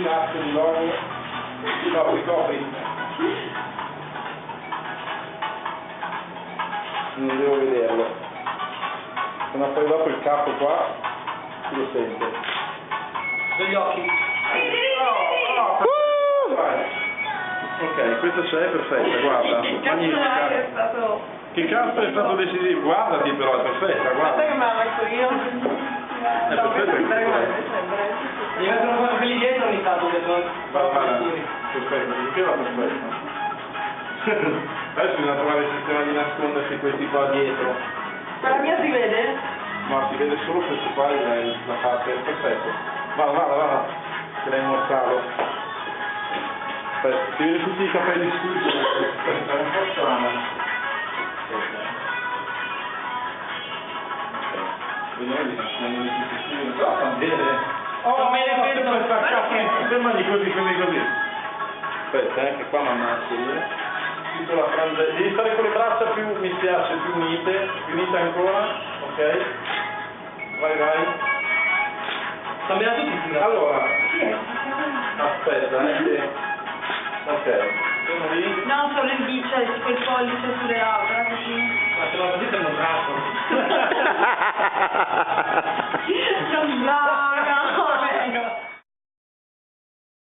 cazzo di logo. Copri. Non devo vederlo. Se no poi dopo il capo qua si lo sente. Sugli occhi. Vai. Ok, questa c'è perfetta, guarda. Magnifica. Che cazzo è stato decisivo? Guardati però, è perfetta, guarda. Sai che me la metto io? È perfetta questa qua. Devi mettere un po' quelli dietro ogni tanto che sono... Guarda, perfetta, perché era perfetta? Adesso bisogna trovare il sistema di nascondersi questi qua dietro. Quella mia si vede? No, si vede solo questo qua e la parte, perfetto. Vada, che l'hai immortalo. Aspetta, si vede tutti i capelli scuri. Aspetta, è un po' strano. Vediamo di nascondere tutti i scuri, però fa bene. Oh, me ne vedo! Fermali così. Aspetta, che qua mi ammazzo io. Tutta la frangia. Devi stare con le braccia più, mi piace, più unite ancora, ok? Vai. Cambierà tutti. Allora, aspetta, ok, sono lì. No, solo il bice, tipo il pollice sulle labbra, così. Ma se lo così sembra un braccio. Non va!